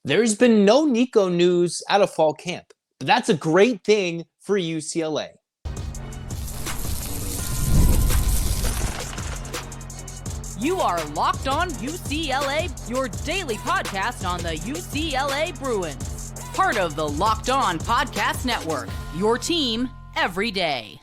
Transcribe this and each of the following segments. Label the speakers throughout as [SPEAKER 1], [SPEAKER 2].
[SPEAKER 1] There's been no Nico news out of fall camp, but that's a great thing for UCLA.
[SPEAKER 2] You are Locked On UCLA, your daily podcast on the UCLA Bruins. Part of the Locked On Podcast Network, your team every day.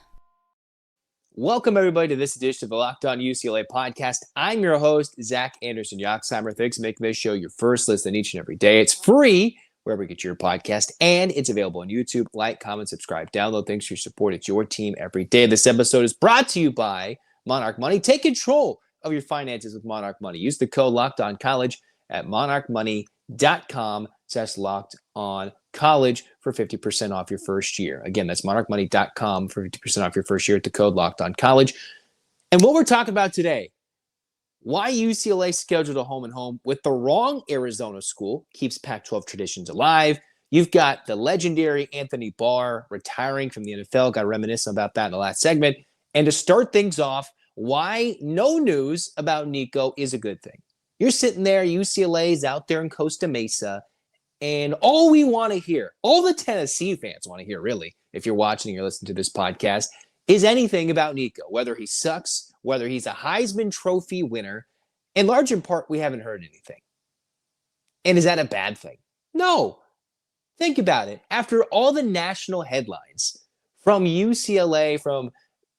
[SPEAKER 1] Welcome, everybody, to this edition of the Locked On UCLA podcast. I'm your host, Zach Anderson-Yoxsimer. Thanks for making this show your first listen each and every day. It's free wherever you get your podcast, and it's available on YouTube. Like, comment, subscribe, download. Thanks for your support. It's your team every day. This episode is brought to you by Monarch Money. Take control of your finances with Monarch Money. Use the code LOCKEDONCollege at monarchmoney.com/LockedOnCollege for 50% off your first year. Again, that's monarchmoney.com for 50% off your first year at the code LOCKEDONCollege. And what we're talking about today, why UCLA scheduled a home and home with the wrong Arizona school, keeps Pac-12 traditions alive. You've got the legendary Anthony Barr retiring from the NFL. Got to reminisce about that in the last segment. And to start things off, why no news about Nico is a good thing. You're sitting there, UCLA's out there in Costa Mesa, and all we want to hear, all the Tennessee fans want to hear, really, if you're watching or listening to this podcast, is anything about Nico, whether he sucks, whether he's a Heisman Trophy winner. In large in part, we haven't heard anything. And is that a bad thing? No. Think about it. After all the national headlines from UCLA, from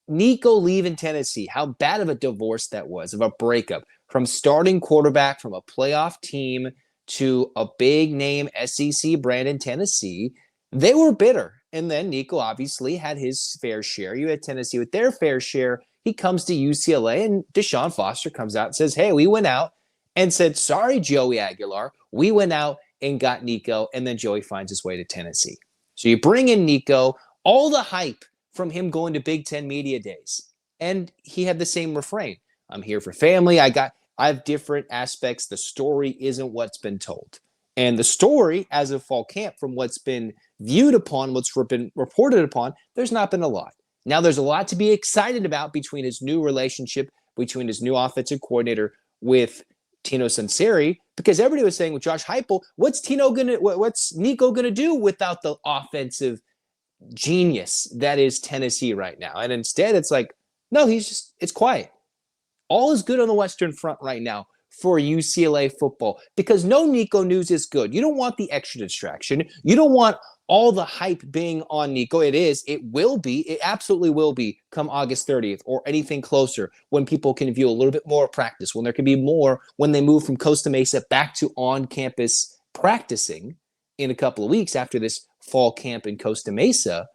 [SPEAKER 1] Nico leaving Tennessee, how bad of a divorce that was, of a breakup, from starting quarterback from a playoff team to a big name SEC brand in Tennessee, they were bitter. And then Nico obviously had his fair share. You had Tennessee with their fair share. He comes to UCLA, and Deshaun Foster comes out and says, hey, we went out and said, sorry, Joey Aguilar. We went out and got Nico, and then Joey finds his way to Tennessee. So you bring in Nico, all the hype from him going to Big Ten Media Days. And he had the same refrain. I'm here for family. I have different aspects. The story isn't what's been told. And the story as of fall camp, from what's been viewed upon, what's been reported upon, there's not been a lot. Now there's a lot to be excited about between his new relationship, between his new offensive coordinator with Tino Sunseri, because everybody was saying with Josh Heupel, what's Nico gonna do without the offensive genius that is Tennessee right now? And instead it's like, no, it's quiet. All is good on the Western Front right now for UCLA football, because no Nico news is good. You don't want the extra distraction. You don't want all the hype being on Nico. It absolutely will be come August 30th or anything closer, when people can view a little bit more practice, when there can be more, when they move from Costa Mesa back to on-campus practicing in a couple of weeks after this fall camp in Costa Mesa.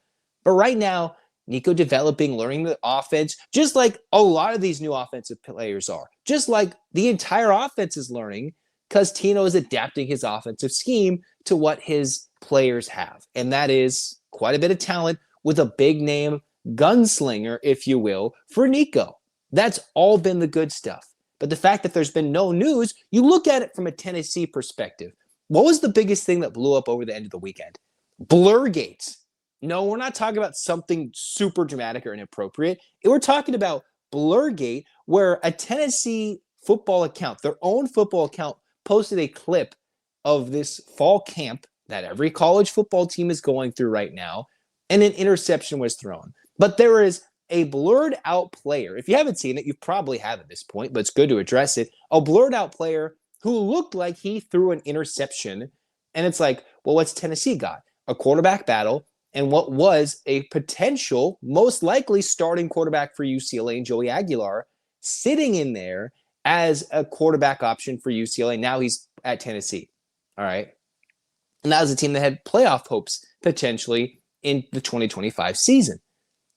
[SPEAKER 1] But right now, Nico developing, learning the offense, just like a lot of these new offensive players are, just like the entire offense is learning, because Tino is adapting his offensive scheme to what his players have. And that is quite a bit of talent with a big name gunslinger, if you will, for Nico. That's all been the good stuff. But the fact that there's been no news, you look at it from a Tennessee perspective. What was the biggest thing that blew up over the end of the weekend? Blurgates. No, we're not talking about something super dramatic or inappropriate. We're talking about Blurgate, where a Tennessee football account, their own football account, posted a clip of this fall camp that every college football team is going through right now, and an interception was thrown. But there is a blurred out player. If you haven't seen it, you probably have at this point, but it's good to address it. A blurred out player who looked like he threw an interception. And it's like, well, what's Tennessee got? A quarterback battle, and what was a potential, most likely starting quarterback for UCLA, and Joey Aguilar, sitting in there as a quarterback option for UCLA. Now he's at Tennessee. All right. And that was a team that had playoff hopes potentially in the 2025 season.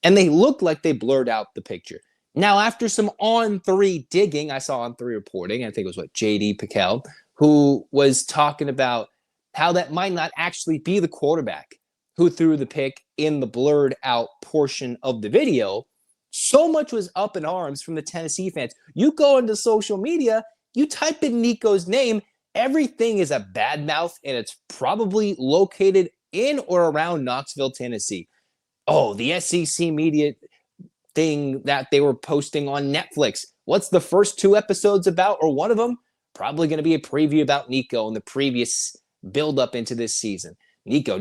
[SPEAKER 1] And they looked like they blurred out the picture. Now, after some On3 digging, I saw On3 reporting, I think it was J.D. Piquel, who was talking about how that might not actually be the quarterback who threw the pick in the blurred out portion of the video. So much was up in arms from the Tennessee fans. You go into social media, you type in Nico's name, everything is a bad mouth, and it's probably located in or around Knoxville, Tennessee. Oh, the SEC media thing that they were posting on Netflix. What's the first 2 episodes about, or one of them? Probably going to be a preview about Nico and the previous build up into this season. Nico.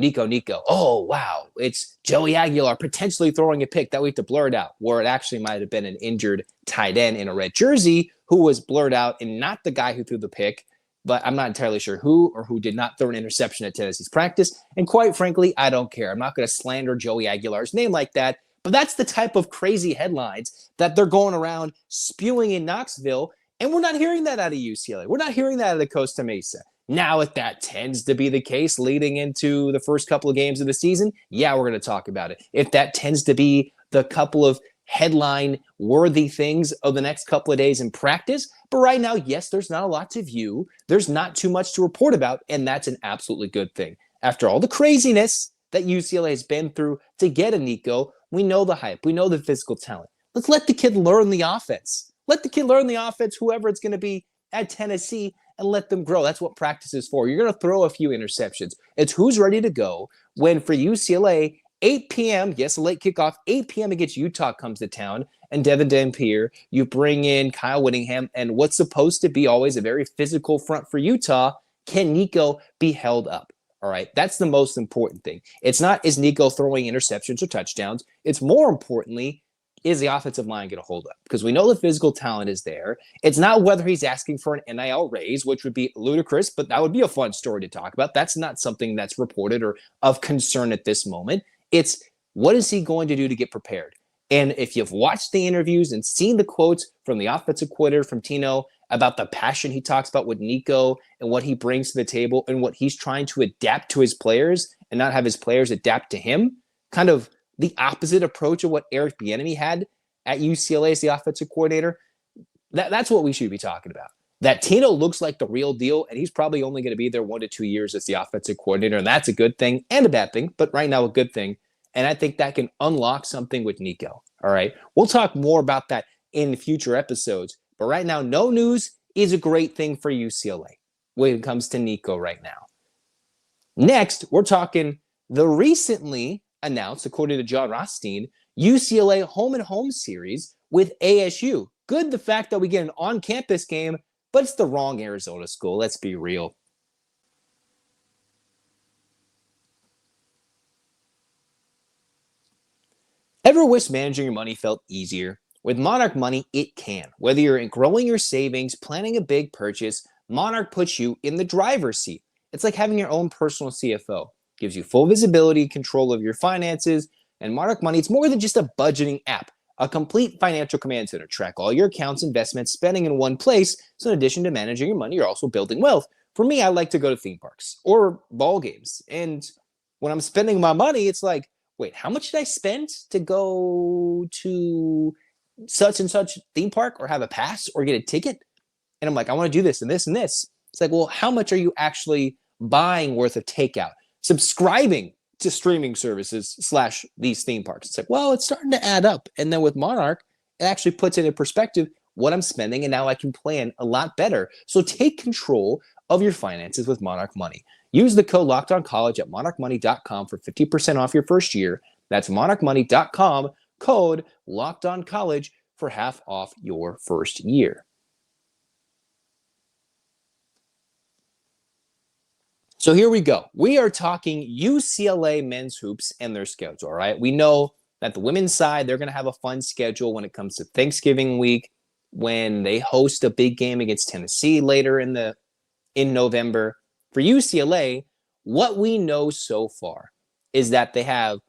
[SPEAKER 1] Oh, wow. It's Joey Aguilar potentially throwing a pick that we have to blur it out, where it actually might have been an injured tight end in a red jersey who was blurred out and not the guy who threw the pick. But I'm not entirely sure who or who did not throw an interception at Tennessee's practice. And quite frankly, I don't care. I'm not going to slander Joey Aguilar's name like that. But that's the type of crazy headlines that they're going around spewing in Knoxville. And we're not hearing that out of UCLA. We're not hearing that out of Costa Mesa. Now, if that tends to be the case leading into the first couple of games of the season, yeah, we're going to talk about it. If that tends to be the couple of headline-worthy things of the next couple of days in practice, but right now, yes, there's not a lot to view. There's not too much to report about, and that's an absolutely good thing. After all the craziness that UCLA has been through to get a Nico, we know the hype. We know the physical talent. Let's let the kid learn the offense. Let the kid learn the offense, whoever it's going to be at Tennessee, and let them grow. That's what practice is for. You're going to throw a few interceptions. It's who's ready to go when for UCLA, 8 p.m., yes, a late kickoff, 8 p.m. against Utah comes to town, and Devin Dampier, you bring in Kyle Whittingham, and what's supposed to be always a very physical front for Utah, can Nico be held up? All right, that's the most important thing. It's not, is Nico throwing interceptions or touchdowns? It's more importantly, is the offensive line going to hold up? Because we know the physical talent is there. It's not whether he's asking for an NIL raise, which would be ludicrous, but that would be a fun story to talk about. That's not something that's reported or of concern at this moment. It's what is he going to do to get prepared? And if you've watched the interviews and seen the quotes from the offensive coordinator, from Tino, about the passion he talks about with Nico and what he brings to the table and what he's trying to adapt to his players and not have his players adapt to him, kind of the opposite approach of what Eric Bieniemy had at UCLA as the offensive coordinator, that's what we should be talking about. That Tino looks like the real deal, and he's probably only going to be there 1 to 2 years as the offensive coordinator, and that's a good thing and a bad thing, but right now a good thing. And I think that can unlock something with Nico. All right, we'll talk more about that in future episodes, but right now, no news is a great thing for UCLA when it comes to Nico right now. Next, we're talking the recently announced, according to John Rothstein, UCLA home and home series with ASU. Good the fact that we get an on-campus game, but it's the wrong Arizona school. Let's be real. Ever wish managing your money felt easier? With Monarch Money, it can. Whether you're growing your savings, planning a big purchase, Monarch puts you in the driver's seat. It's like having your own personal CFO. Gives you full visibility, control of your finances, and Monarch Money, it's more than just a budgeting app. A complete financial command center. Track all your accounts, investments, spending in one place. So in addition to managing your money, you're also building wealth. For me, I like to go to theme parks or ball games. And when I'm spending my money, it's like, wait, how much did I spend to go to such and such theme park or have a pass or get a ticket? And I'm like, I want to do this and this and this. It's like, well, how much are you actually buying worth of takeout? Subscribing to streaming services / these theme parks. It's like, well, it's starting to add up. And then with Monarch, it actually puts it in perspective what I'm spending, and now I can plan a lot better. So take control of your finances with Monarch Money. Use the code LOCKEDONCollege at monarchmoney.com for 50% off your first year. That's monarchmoney.com, code LOCKEDONCollege for half off your first year. So here we go. We are talking UCLA men's hoops and their schedule, all right? We know that the women's side, they're going to have a fun schedule when it comes to Thanksgiving week, when they host a big game against Tennessee later in November. For UCLA, what we know so far is that they have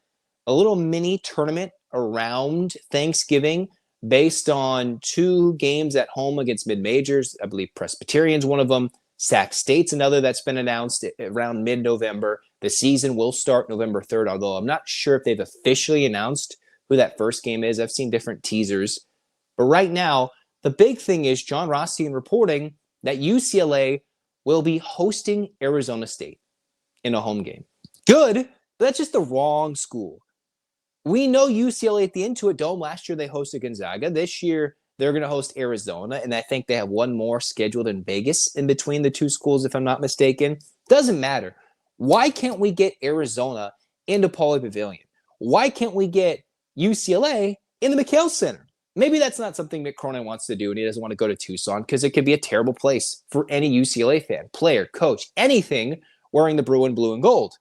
[SPEAKER 1] a little mini tournament around Thanksgiving based on 2 games at home against mid-majors. I believe Presbyterian's one of them. Sac State's another that's been announced around mid-November. The season will start November 3rd, although I'm not sure if they've officially announced who that first game is. I've seen different teasers. But right now, the big thing is John Rothstein reporting that UCLA will be hosting Arizona State in a home game. Good, but that's just the wrong school. We know UCLA at the Intuit Dome. Last year they hosted Gonzaga. This year they're going to host Arizona, and I think they have one more scheduled in Vegas in between the 2 schools, if I'm not mistaken. Doesn't matter. Why can't we get Arizona into Pauley Pavilion? Why can't we get UCLA in the McHale Center? Maybe that's not something Mick Cronin wants to do, and he doesn't want to go to Tucson because it could be a terrible place for any UCLA fan, player, coach, anything, wearing the Bruin blue and gold.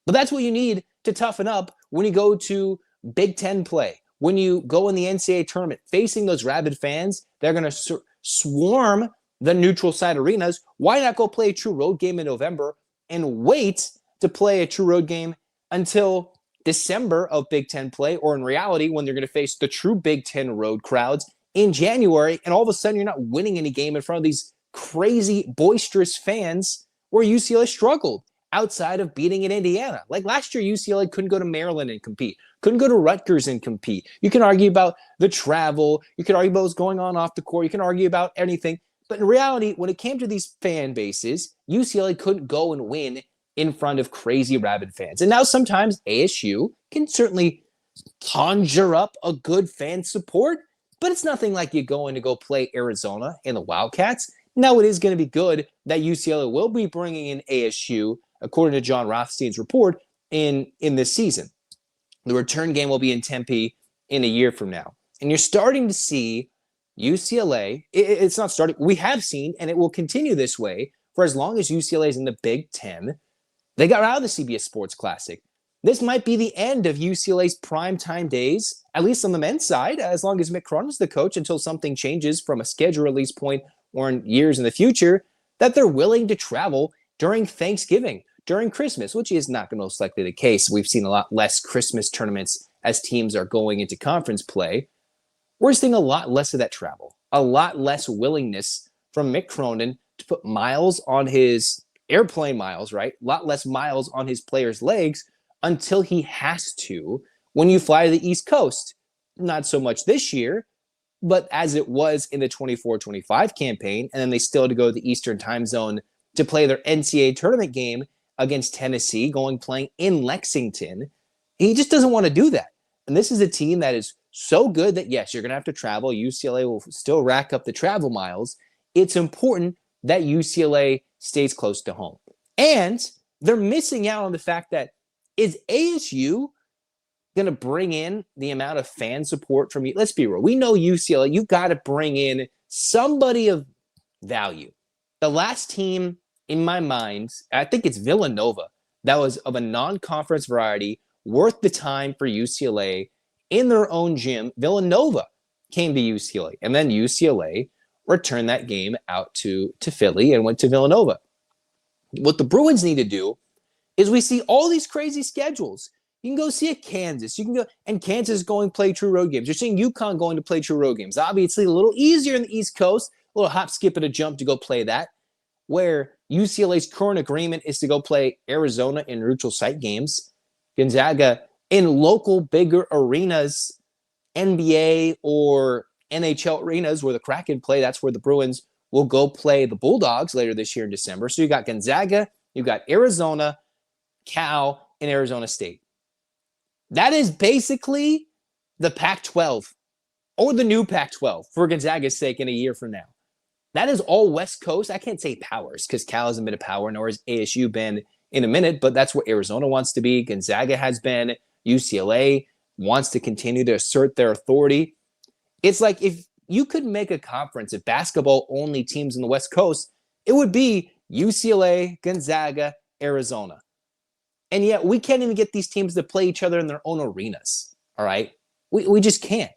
[SPEAKER 1] But that's what you need to toughen up when you go to Big Ten play, when you go in the NCAA tournament, facing those rabid fans. They're going to swarm the neutral site arenas. Why not go play a true road game in November and wait to play a true road game until December of Big Ten play, or in reality, when they're going to face the true Big Ten road crowds in January, and all of a sudden you're not winning any game in front of these crazy, boisterous fans where UCLA struggled outside of beating in Indiana. Like last year, UCLA couldn't go to Maryland and compete, couldn't go to Rutgers and compete. You can argue about the travel. You can argue about what's going on off the court. You can argue about anything. But in reality, when it came to these fan bases, UCLA couldn't go and win in front of crazy rabid fans. And now sometimes ASU can certainly conjure up a good fan support, but it's nothing like you going to go play Arizona and the Wildcats. Now it is going to be good that UCLA will be bringing in ASU, according to John Rothstein's report, in this season. The return game will be in Tempe in a year from now. And you're starting to see UCLA, it's not starting, we have seen, and it will continue this way for as long as UCLA is in the Big Ten. They got out of the CBS Sports Classic. This might be the end of UCLA's primetime days, at least on the men's side, as long as Mick Cronin's the coach, until something changes from a schedule release point or in years in the future, that they're willing to travel during Thanksgiving, during Christmas, which is not most likely the case. We've seen a lot less Christmas tournaments as teams are going into conference play. We're seeing a lot less of that travel, a lot less willingness from Mick Cronin to put miles on his airplane miles, right? A lot less miles on his players' legs until he has to when you fly to the East Coast. Not so much this year, but as it was in the 24-25 campaign, and then they still had to go to the Eastern time zone to play their NCAA tournament game against Tennessee, playing in Lexington. He just doesn't want to do that. And this is a team that is so good that, yes, you're going to have to travel. UCLA will still rack up the travel miles. It's important that UCLA stays close to home. And they're missing out on the fact that, is ASU going to bring in the amount of fan support from you? Let's be real. We know UCLA, you've got to bring in somebody of value. The last team in my mind, I think it's Villanova, that was of a non-conference variety, worth the time for UCLA in their own gym. Villanova came to UCLA, and then UCLA returned that game out to Philly and went to Villanova. What the Bruins need to do is, we see all these crazy schedules. You can go see a Kansas. You can go, and Kansas going to play true road games. You're seeing UConn going to play true road games. Obviously, a little easier in the East Coast, a little hop, skip, and a jump to go play that, where UCLA's current agreement is to go play Arizona in neutral site games. Gonzaga in local bigger arenas, NBA or NHL arenas where the Kraken play. That's where the Bruins will go play the Bulldogs later this year in December. So you got Gonzaga, you got Arizona, Cal, and Arizona State. That is basically the Pac-12, or the new Pac-12 for Gonzaga's sake in a year from now. That is all West Coast. I can't say powers because Cal hasn't been a power, nor has ASU been in a minute, but that's what Arizona wants to be. Gonzaga has been. UCLA wants to continue to assert their authority. It's like, if you could make a conference of basketball-only teams in the West Coast, it would be UCLA, Gonzaga, Arizona. And yet we can't even get these teams to play each other in their own arenas, all right? We just can't.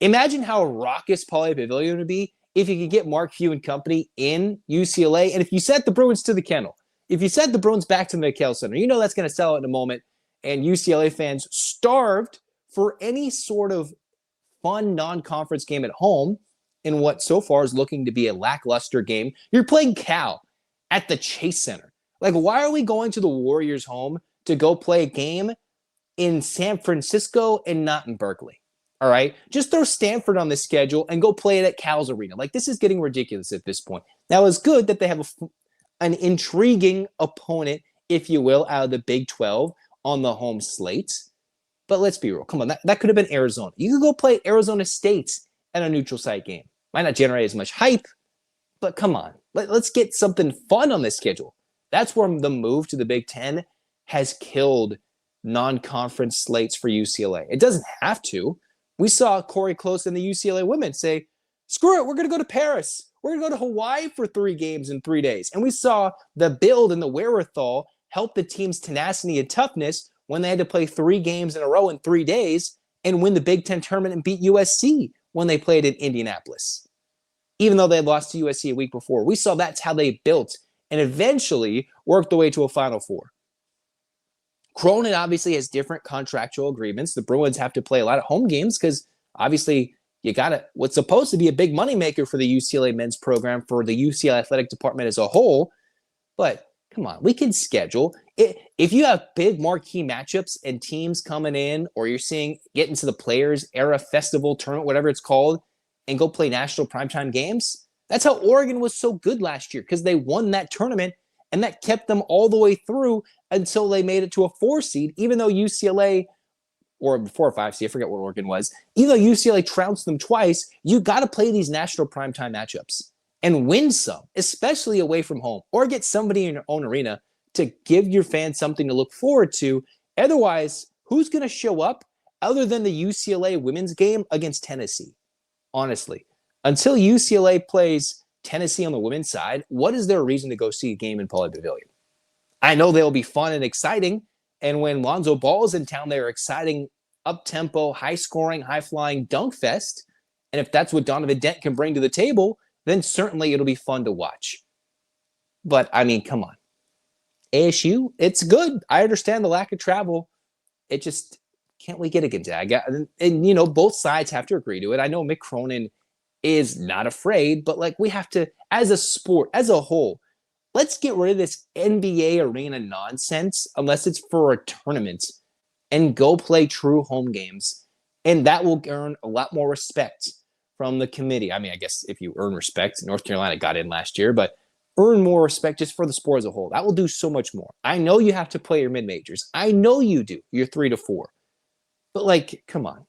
[SPEAKER 1] Imagine how raucous Pauley Pavilion would be if you could get Mark Few and company in UCLA, and if you sent the Bruins to the kennel, if you sent the Bruins back to the McHale Center, you know that's going to sell out in a moment, and UCLA fans starved for any sort of fun non-conference game at home in what so far is looking to be a lackluster game. You're playing Cal at the Chase Center. Like, why are we going to the Warriors' home to go play a game in San Francisco and not in Berkeley? All right? Just throw Stanford on the schedule and go play it at Cal's Arena. Like, this is getting ridiculous at this point. Now, it's good that they have an intriguing opponent, if you will, out of the Big 12 on the home slate. But let's be real. Come on, that could have been Arizona. You could go play Arizona State at a neutral site game. Might not generate as much hype, but come on. Let's get something fun on this schedule. That's where the move to the Big Ten has killed non-conference slates for UCLA. It doesn't have to. We saw Corey Close and the UCLA women say, screw it, we're going to go to Paris. We're going to go to Hawaii for 3 games in 3 days. And we saw the build and the wherewithal help the team's tenacity and toughness when they had to play 3 games in a row in 3 days and win the Big Ten tournament and beat USC when they played in Indianapolis. Even though they had lost to USC a week before, we saw that's how they built and eventually worked their way to a Final Four. Cronin obviously has different contractual agreements. The Bruins have to play a lot of home games because obviously you got to, what's supposed to be a big moneymaker for the UCLA men's program, for the UCLA athletic department as a whole. But come on, we can schedule it. If you have big marquee matchups and teams coming in, or you're seeing get into the Players Era Festival tournament, whatever it's called, and go play national primetime games, that's how Oregon was so good last year, because they won that tournament and that kept them all the way through until they made it to a 4 seed, even though UCLA, or 4 or 5 seed, I forget what Oregon was, even though UCLA trounced them twice, you got to play these national primetime matchups and win some, especially away from home, or get somebody in your own arena to give your fans something to look forward to. Otherwise, who's going to show up other than the UCLA women's game against Tennessee? Honestly, until UCLA plays Tennessee on the women's side, what is there a reason to go see a game in Pauley Pavilion? I know they'll be fun and exciting, and when Lonzo Ball is in town, they're exciting, up-tempo, high-scoring, high-flying dunk fest. And if that's what Donovan Dent can bring to the table, then certainly it'll be fun to watch. But, I mean, come on. ASU, it's good. I understand the lack of travel. It just, can't we get a Gonzaga? And, you know, both sides have to agree to it. I know Mick Cronin is not afraid, but, like, we have to, as a sport, as a whole, let's get rid of this NBA arena nonsense, unless it's for a tournament, and go play true home games. And that will earn a lot more respect from the committee. I mean, I guess if you earn respect, North Carolina got in last year, but earn more respect just for the sport as a whole. That will do so much more. I know you have to play your mid-majors. I know you do. You're 3 to 4. But, like, come on.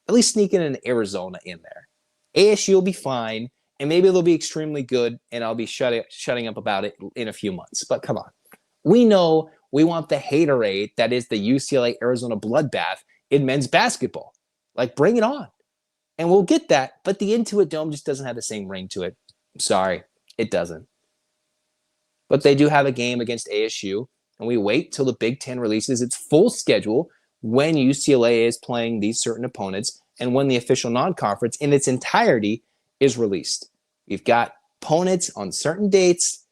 [SPEAKER 1] At least sneak in an Arizona in there. ASU will be fine, and maybe they'll be extremely good, and I'll be shutting up about it in a few months. But come on. We know we want the haterade that is the UCLA-Arizona bloodbath in men's basketball. Like, bring it on. And we'll get that, but the Intuit Dome just doesn't have the same ring to it. I'm sorry, it doesn't. But they do have a game against ASU, and we wait till the Big Ten releases its full schedule when UCLA is playing these certain opponents and when the official non-conference in its entirety is released. We've got opponents on certain dates,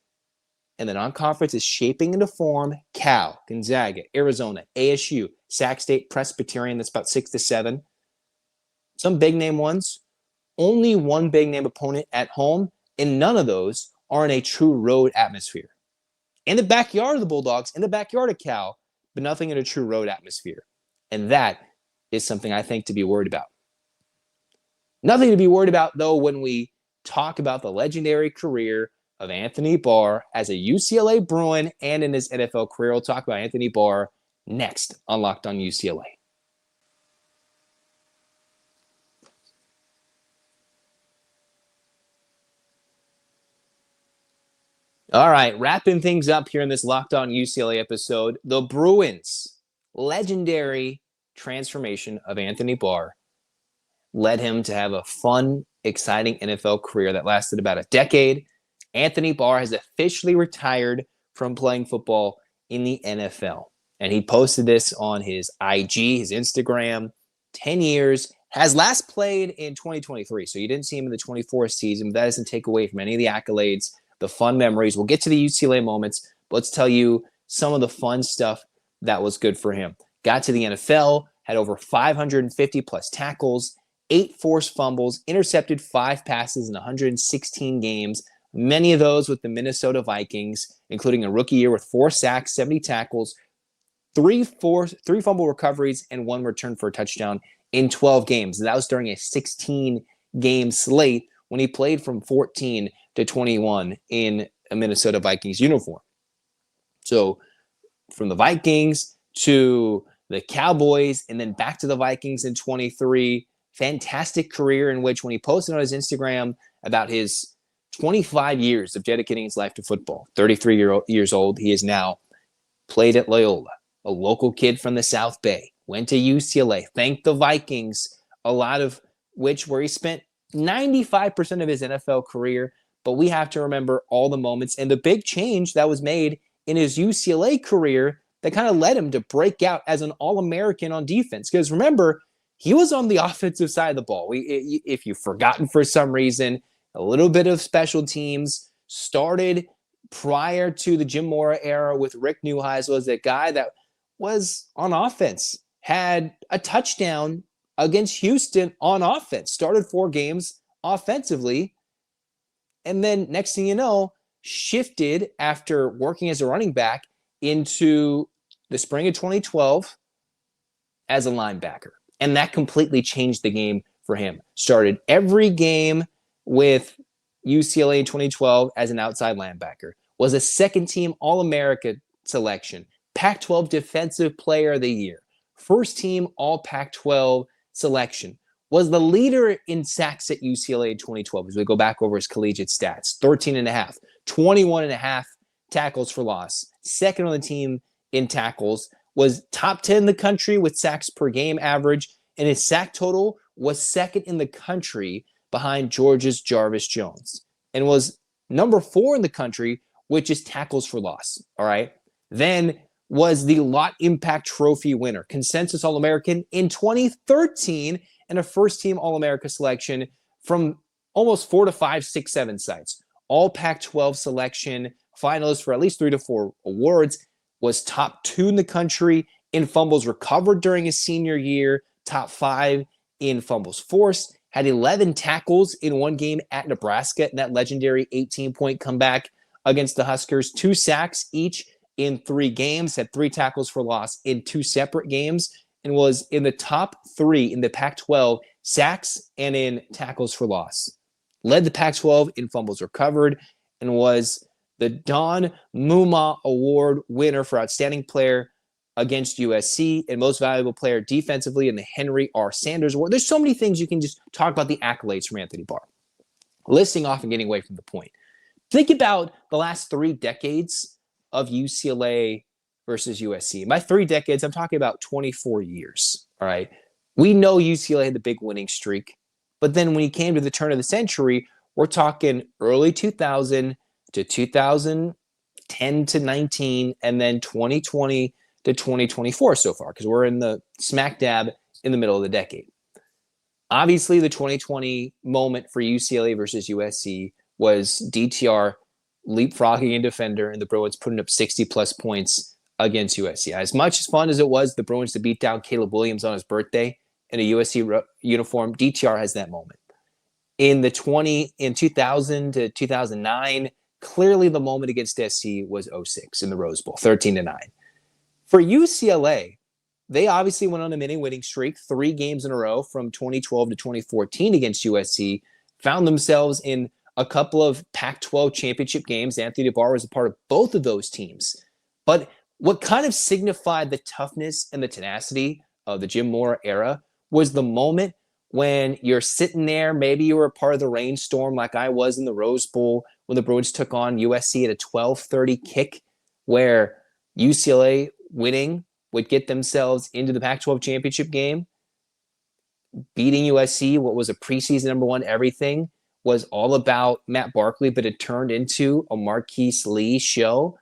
[SPEAKER 1] and the non-conference is shaping into form. Cal, Gonzaga, Arizona, ASU, Sac State, Presbyterian, that's about 6 to 7. Some big-name ones. Only one big-name opponent at home, and none of those are in a true road atmosphere. In the backyard of the Bulldogs, in the backyard of Cal, but nothing in a true road atmosphere. And that is something I think to be worried about. Nothing to be worried about, though, when we talk about the legendary career of Anthony Barr as a UCLA Bruin and in his NFL career. We'll talk about Anthony Barr next on Locked On UCLA. All right, wrapping things up here in this Locked On UCLA episode, the Bruins' legendary transformation of Anthony Barr led him to have a fun, exciting NFL career that lasted about a decade. Anthony Barr has officially retired from playing football in the NFL. And he posted this on his IG, his Instagram, 10 years, has last played in 2023. So you didn't see him in the 24th season, but that doesn't take away from any of the accolades, the fun memories. We'll get to the UCLA moments, but let's tell you some of the fun stuff that was good for him. Got to the NFL, had over 550 plus tackles, 8 forced fumbles, intercepted 5 passes in 116 games, many of those with the Minnesota Vikings, including a rookie year with 4 sacks, 70 tackles, 3 fumble recoveries, and 1 return for a touchdown in 12 games. That was during a 16-game slate when he played from 14 to 21 in a Minnesota Vikings uniform. So from the Vikings to the Cowboys and then back to the Vikings in 23, fantastic career in which when he posted on his Instagram about his 25 years of dedicating his life to football, 33 years old, he is now played at Loyola, a local kid from the South Bay, went to UCLA, thanked the Vikings, a lot of which where he spent 95% of his NFL career, but we have to remember all the moments and the big change that was made in his UCLA career that kind of led him to break out as an All-American on defense. Because remember, he was on the offensive side of the ball. If you've forgotten for some reason, a little bit of special teams started prior to the Jim Mora era with Rick Neuheisel was that guy that was on offense, had a touchdown against Houston on offense, started 4 games offensively, and then next thing you know, shifted after working as a running back into the spring of 2012 as a linebacker. And that completely changed the game for him. Started every game with UCLA in 2012 as an outside linebacker. Was a second-team All-America selection. Pac-12 Defensive Player of the Year. First-team All-Pac-12 selection. Was the leader in sacks at UCLA in 2012 as we go back over his collegiate stats. 13.5. 21.5 tackles for loss. Second on the team in tackles. Was top 10 in the country with sacks per game average. And his sack total was second in the country behind Georgia's Jarvis Jones. And was number 4 in the country, which is tackles for loss. All right. Then was the Lot Impact Trophy winner, consensus All-American in 2013, and a first-team All-America selection from almost 4 to 5, 6, 7 sites. All Pac-12 selection, finalist for at least 3 to 4 awards, was top 2 in the country in fumbles recovered during his senior year, top 5 in fumbles forced, had 11 tackles in one game at Nebraska in that legendary 18-point comeback against the Huskers, 2 sacks each in 3 games, had 3 tackles for loss in 2 separate games, and was in the top 3 in the Pac-12 sacks and in tackles for loss. Led the Pac-12 in fumbles recovered and was the Don Muma Award winner for Outstanding Player against USC and Most Valuable Player defensively in the Henry R. Sanders Award. There's so many things you can just talk about the accolades from Anthony Barr. Listing off and getting away from the point. Think about the last 3 decades of UCLA versus USC. By 3 decades, I'm talking about 24 years. All right. We know UCLA had the big winning streak, but then when you came to the turn of the century, we're talking early 2000 to 2010 to 19, and then 2020 to 2024 so far, because we're in the smack dab in the middle of the decade. Obviously, the 2020 moment for UCLA versus USC was DTR leapfrogging a defender and the Bruins putting up 60-plus points against USC. As much as fun as it was the Bruins to beat down Caleb Williams on his birthday in a USC uniform, DTR has that moment. In 2000 to 2009, clearly the moment against SC was 06 in the Rose Bowl, 13-9. For UCLA, they obviously went on a mini-winning streak, 3 games in a row from 2012 to 2014 against USC, found themselves in a couple of Pac-12 championship games. Anthony Barr was a part of both of those teams. But what kind of signified the toughness and the tenacity of the Jim Mora era was the moment when you're sitting there, maybe you were a part of the rainstorm like I was in the Rose Bowl when the Bruins took on USC at a 12:30 kick, where UCLA winning would get themselves into the Pac-12 championship game. Beating USC, what was a preseason number 1 everything, was all about Matt Barkley, but it turned into a Marquise Lee show.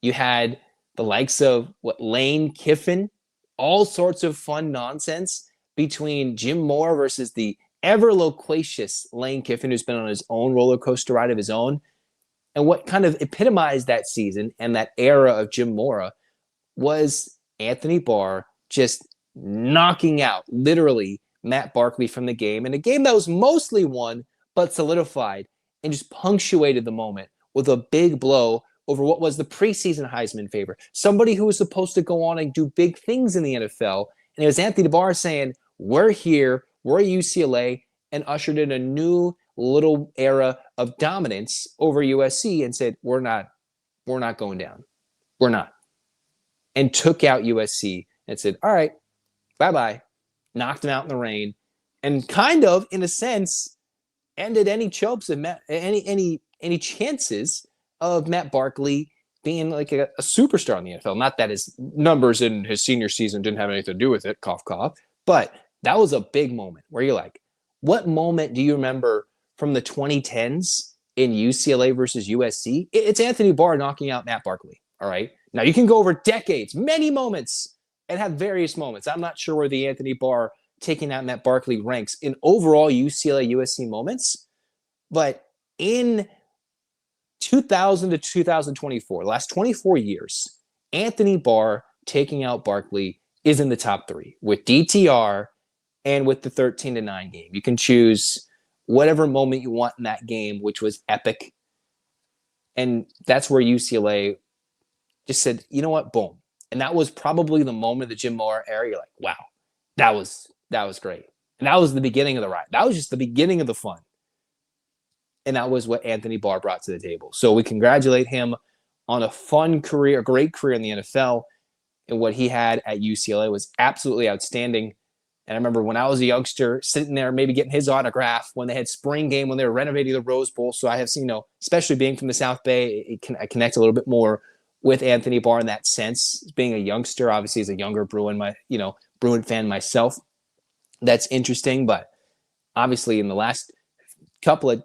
[SPEAKER 1] You had the likes of Lane Kiffin, all sorts of fun nonsense between Jim Mora versus the ever loquacious Lane Kiffin, who's been on his own roller coaster ride of his own. And what kind of epitomized that season and that era of Jim Mora was Anthony Barr just knocking out, literally, Matt Barkley from the game. And a game that was mostly won, but solidified and just punctuated the moment with a big blow over what was the preseason Heisman favorite, somebody who was supposed to go on and do big things in the NFL. And it was Anthony Barr saying, we're here, we're UCLA, and ushered in a new little era of dominance over USC and said, we're not going down. We're not. And took out USC and said, all right, bye-bye. Knocked them out in the rain and kind of, in a sense, ended any hopes of any chances of Matt Barkley being like a superstar in the NFL. Not that his numbers in his senior season didn't have anything to do with it, cough, cough. But that was a big moment where you're like, what moment do you remember from the 2010s in UCLA versus USC, it's Anthony Barr knocking out Matt Barkley. All right. Now you can go over decades, many moments, and have various moments. I'm not sure where the Anthony Barr taking out Matt Barkley ranks in overall UCLA USC moments, but in 2000 to 2024, last 24 years, Anthony Barr taking out Barkley is in the top 3 with DTR and with the 13-9 game. You can choose whatever moment you want in that game, which was epic. And that's where UCLA just said, you know what, boom. And that was probably the moment of the Jim Mora era. You're like, wow, that was great. And that was the beginning of the ride. That was just the beginning of the fun. And that was what Anthony Barr brought to the table. So we congratulate him on a fun career, a great career in the NFL. And what he had at UCLA was absolutely outstanding. And I remember when I was a youngster sitting there, maybe getting his autograph when they had spring game, when they were renovating the Rose Bowl. So I have seen, especially being from the South Bay, I connect a little bit more with Anthony Barr in that sense. Being a youngster, obviously as a younger Bruin, Bruin fan myself, that's interesting. But obviously in the last couple of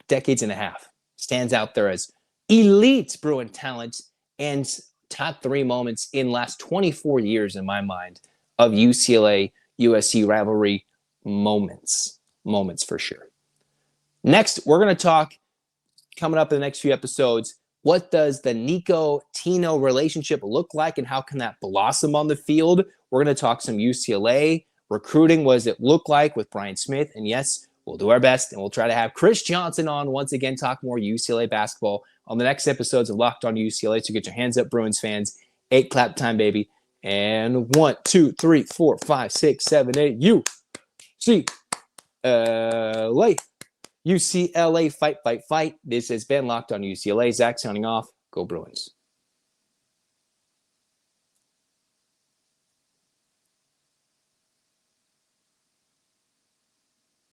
[SPEAKER 1] decades and a half, stands out there as elite Bruin talent and top 3 moments in last 24 years in my mind of UCLA-USC rivalry moments for sure. Next, we're going to talk, coming up in the next few episodes, what does the Nico-Tino relationship look like and how can that blossom on the field? We're going to talk some UCLA recruiting. What does it look like with Brian Smith? And yes, we'll do our best, and we'll try to have Chris Johnson on once again, talk more UCLA basketball on the next episodes of Locked On UCLA. So get your hands up, Bruins fans. 8 clap time, baby. And 1, 2, 3, 4, 5, 6, 7, 8. UCLA. UCLA fight, fight, fight. This has been Locked On UCLA. Zach signing off. Go Bruins.